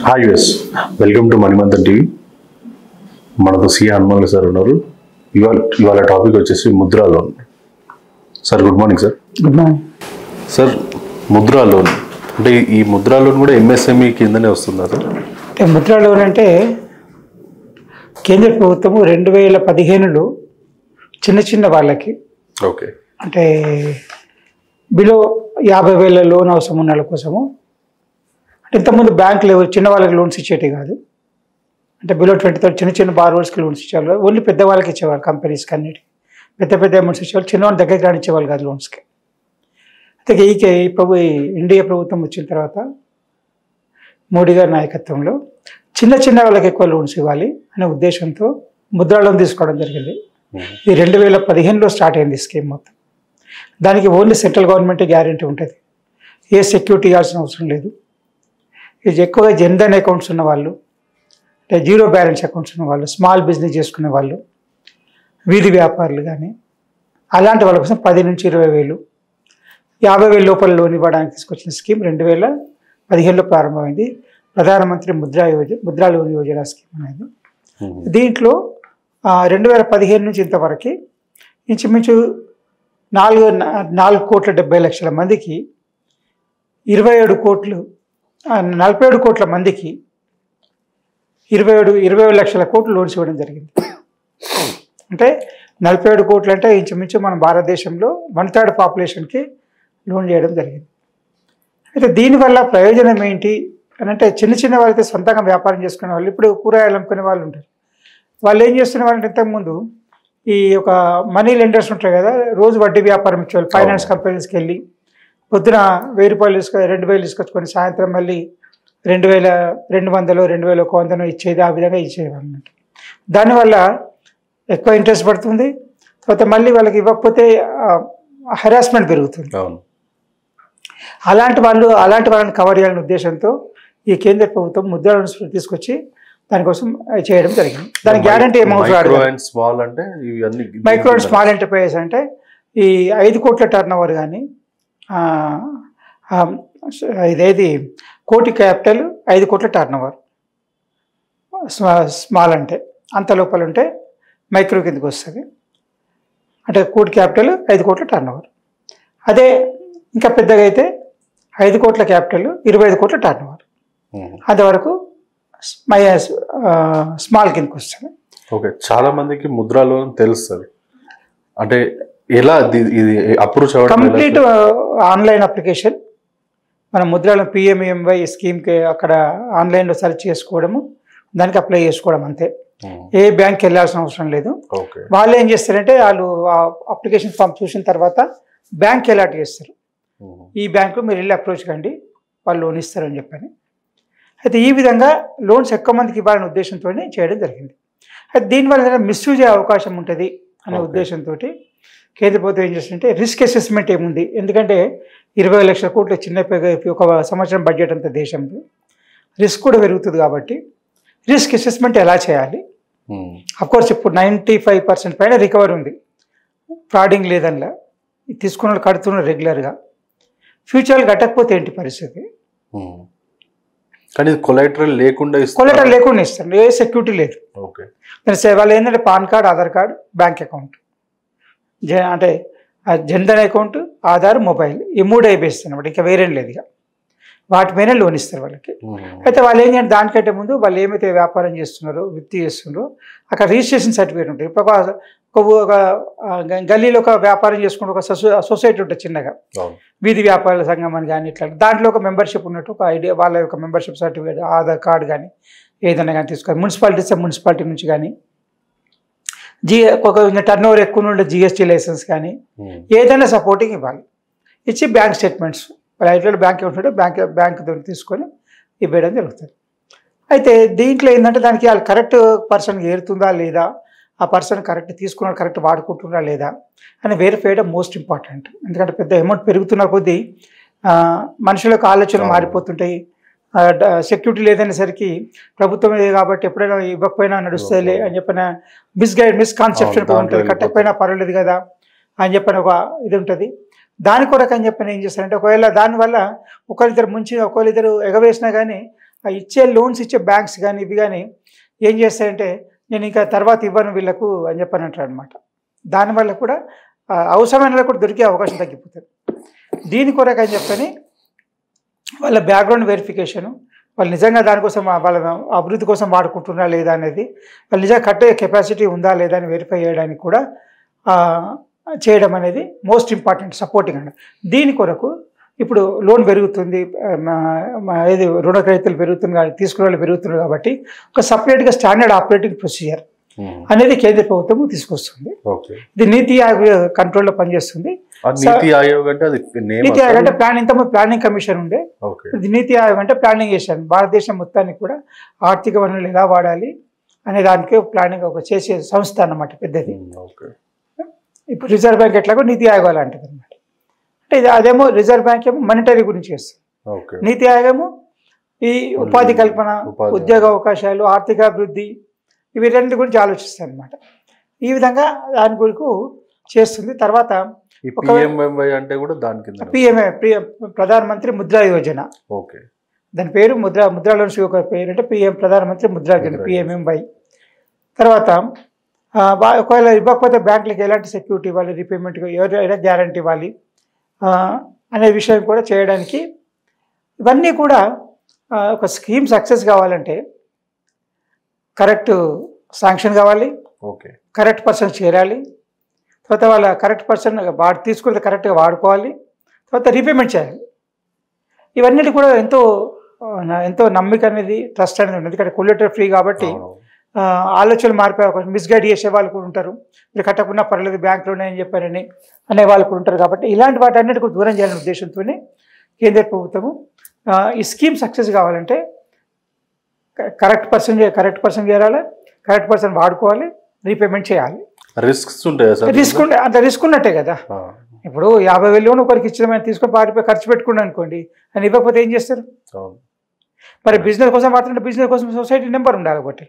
Hi యూఎస్, welcome to Manimanthan TV. మనతో C Hanuman sir ఉన్నారు. ఇవాళ టాపిక్ వచ్చేసి Mudra loan. Sir good morning sir. Good morning sir, Mudra loan అంటే ఈ ముద్రా లోన్ కూడా ఎంఎస్ఎంఈ కిందనే వస్తుందా సార్? ముద్రా లోన్ అంటే కేంద్ర ప్రభుత్వము 2015లో చిన్న వాళ్ళకి ఓకే, అంటే బిలో 50,000 లోన్ అవసరం ఉన్న వాళ్ళ కోసము. అంటే ఇంతకుముందు బ్యాంకులు చిన్న వాళ్ళకి లోన్స్ ఇచ్చేటి కాదు. అంటే బిలో 20,000 చిన్న బారోవర్స్కి లోన్స్ ఇచ్చేవాళ్ళు. ఓన్లీ పెద్దవాళ్ళకి ఇచ్చేవాళ్ళు, కంపెనీస్కి అన్నిటి పెద్ద అమౌంట్స్ ఇచ్చేవాళ్ళు. చిన్నవాళ్ళ దగ్గరికి రానిచ్చేవాళ్ళు కాదు లోన్స్కి. అయితే ఇండియా ప్రభుత్వం వచ్చిన తర్వాత మోడీ గారి నాయకత్వంలో చిన్న వాళ్ళకి ఎక్కువ లోన్స్ ఇవ్వాలి అనే ఉద్దేశంతో ముద్రా లోన్ తీసుకోవడం జరిగింది. ఈ 2015లో స్టార్ట్ అయింది స్కీమ్ మొత్తం. దానికి ఓన్లీ సెంట్రల్ గవర్నమెంట్ గ్యారెంటీ ఉంటుంది, ఏ సెక్యూరిటీ ఇవ్వాల్సిన అవసరం లేదు. ఇది ఎక్కువగా జన్ధన్ అకౌంట్స్ ఉన్న వాళ్ళు, అంటే జీరో బ్యాలెన్స్ అకౌంట్స్ ఉన్న వాళ్ళు, స్మాల్ బిజినెస్ చేసుకునే వాళ్ళు, వీధి వ్యాపారులు కానీ అలాంటి వాళ్ళ కోసం 10 నుంచి 20,000, 50,000 లోపల లోన్ ఇవ్వడానికి తీసుకొచ్చిన స్కీమ్ 2015లో ప్రారంభమైంది. ప్రధానమంత్రి ముద్రా లోన్ యోజన స్కీమ్ అనేది. దీంట్లో 2015 నుంచి ఇంతవరకు ఇంచుమించు 4,70,00,000 మందికి 47 కోట్ల మందికి 27 లక్షల కోట్లు లోన్స్ ఇవ్వడం జరిగింది. అంటే 47 కోట్లు అంటే ఇంచుమించు మన భారతదేశంలో 1/3 పాపులేషన్కి లోన్ చేయడం జరిగింది. అయితే దీనివల్ల ప్రయోజనం ఏంటి అని అంటే, చిన్న వాళ్ళైతే సొంతంగా వ్యాపారం చేసుకునే వాళ్ళు, ఇప్పుడు కూరగాయలు అమ్ముకునే వాళ్ళు ఉంటారు. వాళ్ళు ఏం చేస్తున్న వాళ్ళంటే, ఇంతకుముందు ఈ ఒక మనీ లెండర్స్ ఉంటారు కదా, రోజు వడ్డీ వ్యాపారం ఇచ్చేవాళ్ళు. ఫైనాన్స్ కంపెనీస్కి వెళ్ళి పొద్దున 1,000 రూపాయలు 2,000 తీసుకొచ్చుకొని సాయంత్రం మళ్ళీ 2,200 2,100 ఇచ్చేది. ఆ విధంగా ఇచ్చేవాళ్ళు అన్నట్టు. దానివల్ల ఎక్కువ ఇంట్రెస్ట్ పడుతుంది. తర్వాత మళ్ళీ వాళ్ళకి ఇవ్వకపోతే హెరాస్మెంట్ పెరుగుతుంది. అలాంటి వాళ్ళని కవర్ చేయాలనే ఉద్దేశంతో ఈ కేంద్ర ప్రభుత్వం ముద్రా లోన్స్ తీసుకొచ్చి దానికోసం చేయడం జరిగింది. దానికి గ్యారంటీ ఏమవుతుంది? మైక్రో అండ్ స్మాల్ ఎంటర్ప్రైజెస్ అంటే ఈ 5 కోట్ల టర్న్ ఓవర్ కానీ, ఇదేది కోటి క్యాపిటల్ 5 కోట్ల టర్న్ ఓవర్, స్మాల్ అంటే అంత లోపల ఉంటే మైక్రో కిందకి వస్తుంది. అంటే కోటి క్యాపిటల్ 5 కోట్ల టర్న్ ఓవర్. అదే ఇంకా పెద్దగా అయితే 5 కోట్ల క్యాపిటల్ 25 కోట్ల టర్న్ ఓవర్, అంతవరకు స్మాల్ కిందకి వస్తుంది. ఓకే, చాలా మందికి ముద్రా లోన్ తెలుస్తుంది. అంటే ఎలా ఇది అప్రూవ్ అవ్వడం? Complete online application. మన ముద్రాలో PMEMY స్కీమ్కి అక్కడ ఆన్లైన్లో సెర్చ్ చేసుకోవడము, దానికి అప్లై చేసుకోవడం అంతే. ఏ బ్యాంక్కి వెళ్ళాల్సిన అవసరం లేదు. వాళ్ళు ఏం చేస్తారంటే, వాళ్ళు అప్లికేషన్ ఫామ్ చూసిన తర్వాత బ్యాంక్కి అలాట్ చేస్తారు. ఈ బ్యాంకు మీరు వెళ్ళి అప్రోచ్ కండి, వాళ్ళు లోన్ ఇస్తారని చెప్పని. అయితే ఈ విధంగా లోన్స్ ఎక్కువ మందికి ఇవ్వాలనే ఉద్దేశంతో చేయడం జరిగింది. అయితే దీనివల్ల మిస్యూజ్ అయ్యే అవకాశం ఉంటుంది అనే ఉద్దేశంతో కేంద్ర ప్రభుత్వం ఏం చేస్తుందంటే, రిస్క్ అసెస్మెంట్ ఏముంది, ఎందుకంటే 20 లక్షల కోట్లు చిన్న ఒక సంవత్సరం బడ్జెట్ అంతా దేశంలో, రిస్క్ కూడా పెరుగుతుంది. కాబట్టి రిస్క్ అసెస్మెంట్ ఎలా చేయాలి? అఫ్కోర్స్ ఇప్పుడు 95% పైన రికవరీ ఉంది, ఫ్రాడింగ్ లేదనిలా, తీసుకున్న వాళ్ళు కడుతున్నారు రెగ్యులర్గా. ఫ్యూచర్లు కట్టకపోతే ఏంటి పరిస్థితి? కానీ కొలెటరల్ లేకుండా ఇస్తారు, ఏ సెక్యూరిటీ లేదు. వాళ్ళు ఏంటంటే pan card, Aadhaar card, bank account, అంటే జన్ధన్ అకౌంట్, ఆధార్, మొబైల్, ఈ 3 అయిపోయిస్తాయి అన్నమాట. ఇంకా వేరేం లేదు. ఇక వాటి మీద లోన్ ఇస్తారు వాళ్ళకి. అయితే వాళ్ళు ఏం చేయాలి, దానికంటే ముందు వాళ్ళు ఏమైతే వ్యాపారం చేస్తున్నారో, వృత్తి చేస్తున్నారో, అక్కడ రిజిస్ట్రేషన్ సర్టిఫికేట్ ఉంటుంది. ఇప్పుడు ఒక గల్లీలో ఒక వ్యాపారం చేసుకుంటే ఒక సొసైటీ ఉంటుంది చిన్నగా, వీధి వ్యాపారాల సంఘం అని కానీ ఇట్లా, దాంట్లో ఒక మెంబర్షిప్ ఉన్నట్టు ఒక ఐడియా, వాళ్ళ యొక్క మెంబర్షిప్ సర్టిఫికేట్, ఆధార్ కార్డు కానీ ఏదైనా కానీ తీసుకోవాలి. మున్సిపాలిటీ నుంచి కానీ, ఒక టర్న్ ఓవర్ ఎక్కువ ఉండే GST లైసెన్స్ కానీ ఏదైనా సపోర్టింగ్ ఇవ్వాలి. ఇచ్చి బ్యాంక్ స్టేట్మెంట్స్, వాళ్ళ ఐటీలో బ్యాంక్ ఉంటుంటే బ్యాంక్ తీసుకొని ఇవ్వడం జరుగుతుంది. అయితే దీంట్లో ఏంటంటే, దానికి వాళ్ళు కరెక్ట్ పర్సన్కి ఏరుతుందా లేదా, ఆ పర్సన్ కరెక్ట్ తీసుకున్నాడు, కరెక్ట్ వాడుకుంటున్నా లేదా అని వెరిఫై చేయడం మోస్ట్ ఇంపార్టెంట్. ఎందుకంటే పెద్ద అమౌంట్ పెరుగుతున్న కొద్దీ మనుషులకు ఆలోచనలు మారిపోతుంటాయి. సెక్యూరిటీ లేదనేసరికి ప్రభుత్వం ఇది కాబట్టి ఎప్పుడైనా ఇవ్వకపోయినా నడుస్తేలే అని చెప్పిన మిస్కాన్సెప్షన్ ఉంటుంది. కట్టకపోయినా పర్వాలేదు కదా అని చెప్పిన ఒక ఇది ఉంటుంది. దాని కొరకు అని చెప్పిన ఏం చేస్తారంటే, ఒకవేళ దానివల్ల ఒకరిద్దరు ఎగవేసినా కానీ ఇచ్చే లోన్స్ ఇచ్చే బ్యాంక్స్ కానీ ఇవి కానీ ఏం చేస్తాయంటే నేను ఇంకా తర్వాత ఇవ్వను వీళ్ళకు అని చెప్పని అంటారు అనమాట. దానివల్ల కూడా అవసరమైన వాళ్ళకు కూడా దొరికే అవకాశం తగ్గిపోతుంది. దీని కొరకు అని చెప్పని వాళ్ళ బ్యాక్గ్రౌండ్ వెరిఫికేషను, వాళ్ళు నిజంగా దానికోసం వాళ్ళ అభివృద్ధి కోసం వాడుకుంటున్నారా లేదా అనేది, వాళ్ళు నిజంగా కట్టే కెపాసిటీ ఉందా లేదా అని వెరిఫై చేయడానికి కూడా చేయడం అనేది మోస్ట్ ఇంపార్టెంట్ సపోర్టింగ్ అండి. దీని కొరకు ఇప్పుడు లోన్ పెరుగుతుంది, ఏది రుణగ్రహీతలు పెరుగుతుంది, తీసుకునే వాళ్ళు పెరుగుతున్నారు కాబట్టి ఒక సపరేట్గా స్టాండర్డ్ ఆపరేటింగ్ ప్రొసీజర్ అనేది కేంద్ర ప్రభుత్వం తీసుకొస్తుంది. ఇది నీతి ఆయోగ్ కంట్రోల్లో పనిచేస్తుంది. నీతి ఆయోగ్ అంటే ప్లానింగ్ కమిషన్ ఉండే, ఇది నీతి ఆయోగ్ అంటే ప్లానింగ్ చేశాను. భారతదేశం మొత్తానికి కూడా ఆర్థిక వనరులు ఎలా వాడాలి అనే దానికి ప్లానింగ్ ఒక చేసే సంస్థ అన్నమాట, పెద్దది. ఇప్పుడు రిజర్వ్ బ్యాంక్ ఎట్లాగో నీతి ఆయోగ్ అలాంటిది అనమాట. అంటే ఇది అదేమో రిజర్వ్ బ్యాంక్ ఏమో మానిటరీ గురించి చేస్తుంది, నీతి ఆయోగ్ ఏమో ఈ ఉపాధి కల్పన, ఉద్యోగ అవకాశాలు, ఆర్థిక అభివృద్ధి ఇవి రెండు గురించి ఆలోచిస్తాయి అనమాట. ఈ విధంగా దాని గురికి చేస్తుంది. తర్వాత ప్రధానమంత్రి ముద్రా యోజన, దాని పేరు ముద్రా లోన్స్ యొక్క పేరు అంటే ప్రధానమంత్రి ముద్రా యోజన PMMY. తర్వాత ఒకవేళ ఇవ్వకపోతే బ్యాంకులకు ఎలాంటి సెక్యూరిటీ ఇవ్వాలి, రీపేమెంట్ ఎవరైనా గ్యారంటీ ఇవ్వాలి అనే విషయం కూడా చేయడానికి, ఇవన్నీ కూడా ఒక స్కీమ్ సక్సెస్ కావాలంటే కరెక్ట్ శాంక్షన్ కావాలి, కరెక్ట్ పర్సన్ చేరాలి, తర్వాత వాళ్ళ కరెక్ట్ పర్సన్ తీసుకుంటే కరెక్ట్గా వాడుకోవాలి, తర్వాత రీపేమెంట్ చేయాలి. ఇవన్నీ కూడా ఎంతో నమ్మిక అనేది, ట్రస్ట్ అనేది ఉంది. ఇక్కడ కొల్యూటర్ ఫ్రీ కాబట్టి ఆలోచనలు మారిపోయే అవకాశం, మిస్గైడ్ చేసే వాళ్ళు కూడా ఉంటారు. మీరు కట్టకుండా పర్లేదు బ్యాంకులో ఉన్నాయని చెప్పారని అనే వాళ్ళు కూడా ఉంటారు. కాబట్టి ఇలాంటి వాటి అన్నిటికీ దూరం చేయాలనే ఉద్దేశంతోనే కేంద్ర ప్రభుత్వము ఈ స్కీమ్ సక్సెస్ కావాలంటే కరెక్ట్ పర్సన్ చేరాలి, కరెక్ట్ పర్సన్ వాడుకోవాలి, రీపేమెంట్ చేయాలి. రిస్క్ ఉన్నట్టే కదా. ఇప్పుడు 50,000 ఒకరికి ఇచ్చిన తీసుకొని పారిపోయి ఖర్చు పెట్టుకున్నాను అనుకోండి, అని ఇవ్వకపోతే ఏం చేస్తారు? మరి బిజినెస్ కోసం వాడుతుంటే బిజినెస్ కోసం సొసైటీ నెంబర్ ఉండాలి ఒకటి,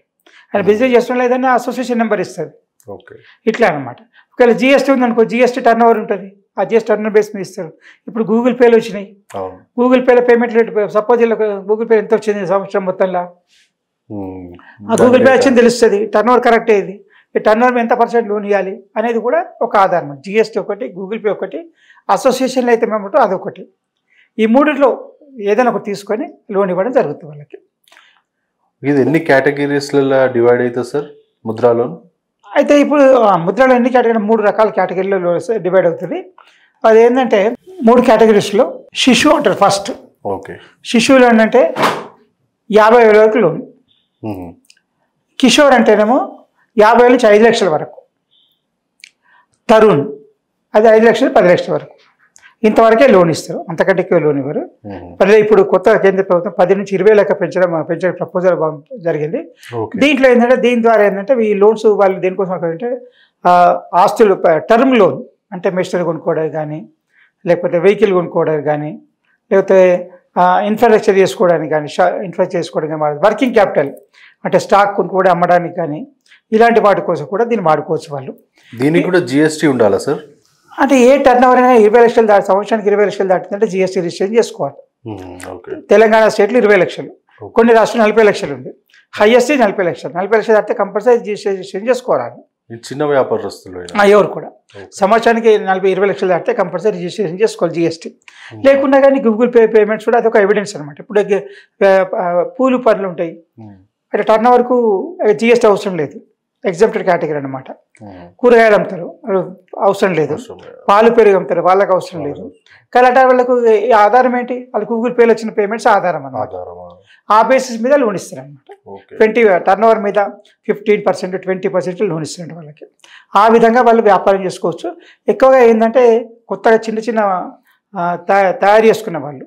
ఆయన బిజినెస్ చేస్తున్నా లేదని అసోసియేషన్ నెంబర్ ఇస్తుంది. ఇట్లా అనమాట. ఒకవేళ GST ఉందనుకో, GST టర్న్ ఓవర్ ఉంటుంది, ఆ GST టర్న్ ఓవర్ బేస్ మీద ఇస్తారు. ఇప్పుడు గూగుల్ పేలు వచ్చినాయి, గూగుల్ పేలో payment rate suppose Google pay ఎంత వచ్చింది సంవత్సరం మొత్తంలో, ఆ గూగుల్ పే వచ్చింది తెలుస్తుంది, టర్న్ ఓవర్ కరెక్ట్ అయ్యేది, ఈ టర్న్ ఓవర్ ఎంత % లోన్ ఇవ్వాలి అనేది కూడా ఒక ఆధారం. GST ఒకటి, గూగుల్ పే ఒకటి, అసోసియేషన్లో అయితే మేము అదొకటి. ఈ మూడిట్లో ఏదైనా ఒకటి తీసుకొని లోన్ ఇవ్వడం జరుగుతుంది వాళ్ళకి. ఇది ఎన్ని కేటగిరీస్లలో డివైడ్ అవుతుంది సార్ ముద్రా లోన్? అయితే ఇప్పుడు ముద్రలో ఎన్ని కేటగిరీ, 3 రకాల కేటగిరీలో డివైడ్ అవుతుంది. అది ఏంటంటే 3 కేటగిరీస్లో శిశువు అంటారు ఫస్ట్. శిశువు లోన్ అంటే 50,000 వరకు లోన్. కిషోర్ అంటేనేమో 50,000 నుంచి 5 లక్షల వరకు. తరుణ్ అది 5 లక్షలు 10 లక్షల వరకు, ఇంతవరకే లోన్ ఇస్తారు, అంతకంటే ఎక్కువ లోన్ ఇవ్వరు. ఇప్పుడు కొత్త కేంద్ర ప్రభుత్వం 10 నుంచి 20 లక్ష పెంచే ప్రపోజల్ జరిగింది. దీంట్లో ఏంటంటే దీని ద్వారా ఏంటంటే ఈ లోన్స్ వాళ్ళు దేనికోసం అంటే ఆస్తులు, టర్మ్ లోన్ అంటే మెషినరీ కొనుక్కోవడానికి కానీ, లేకపోతే వెహికల్ కొనుక్కోవడానికి కానీ, లేకపోతే ఇన్ఫ్రాస్ట్రక్చర్ చేసుకోవడానికి కానీ, వర్కింగ్ క్యాపిటల్ అంటే స్టాక్ కొనుక్కోవడం అమ్మడానికి కానీ, ఇలాంటి వాటి కోసం కూడా దీన్ని వాడుకోవచ్చు వాళ్ళు. దీనికి కూడా GST ఉండాలా సార్? అంటే ఏ టర్న్ ఓవర్ అయినా 20 లక్షలు సంవత్సరానికి 20 లక్షలు దాటిందంటే GST రిజిస్ట్రేషన్ చేసుకోవాలి. తెలంగాణ స్టేట్లో 20 లక్షలు, కొన్ని రాష్ట్రాలు 40 లక్షలు ఉంది, హైయెస్ట్ 40 లక్షలు. 40 లక్షలు దాటితే కంపల్సరీ GST రిజిస్ట్రేషన్ చేసుకోవాలి. చిన్న వ్యాపారస్తులు ఎవరు కూడా సంవత్సరానికి 20 లక్షలు దాటితే కంపల్సరీ రిజిస్ట్రేషన్ చేసుకోవాలి GST. లేకుండా కానీ గూగుల్ పే పేమెంట్స్ కూడా అదొక ఎవిడెన్స్ అనమాట. ఇప్పుడు పూలు పనులు ఉంటాయి, అంటే టర్న్ ఓవర్కు GST అవసరం లేదు, ఎగ్జామ్టెడ్ కేటగిరీ అనమాట. కూరగాయలు అమ్ముతారు, అవసరం లేదు. పాలు పెరుగు అమ్ముతారు, వాళ్ళకి అవసరం లేదు. కానీ అట్లా వాళ్ళకు ఆధారం ఏంటి? వాళ్ళు గూగుల్ పేలో వచ్చిన పేమెంట్స్ ఆధారం అన్నమాట. ఆ బేసిస్ మీద లోన్ ఇస్తారు అనమాట. 20 టర్న్ ఓవర్ మీద 15%, 20% లోన్ ఇస్తారు వాళ్ళకి. ఆ విధంగా వాళ్ళు వ్యాపారం చేసుకోవచ్చు. ఎక్కువగా ఏంటంటే కొత్తగా చిన్న తయారు చేసుకున్న వాళ్ళు,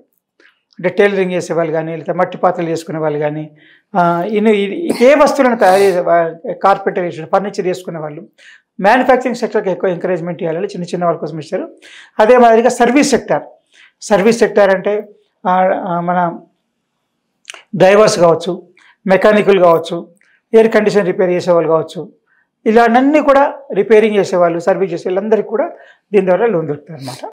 అంటే టైలరింగ్ చేసే వాళ్ళు కానీ, లేదా మట్టి పాత్రలు చేసుకునే వాళ్ళు కానీ, ఏ వస్తువులను తయారు చేసే కార్పెంటర్ చేసే, ఫర్నిచర్ చేసుకునే వాళ్ళు, మ్యానుఫ్యాక్చరింగ్ సెక్టర్కి ఎక్కువ ఎంకరేజ్మెంట్ ఇవ్వాలని చిన్న వాళ్ళ కోసం ఇస్తారు. అదే మాదిరిగా సర్వీస్ సెక్టర్ అంటే మన డ్రైవర్స్ కావచ్చు, మెకానికల్ కావచ్చు, ఎయిర్ కండిషన్ రిపేర్ చేసేవాళ్ళు కావచ్చు, ఇలాంటివన్నీ కూడా రిపేరింగ్ చేసేవాళ్ళు, సర్వీస్ చేసే వాళ్ళందరికీ కూడా దీని ద్వారా లోన్ దొరుకుతుంది అన్నమాట.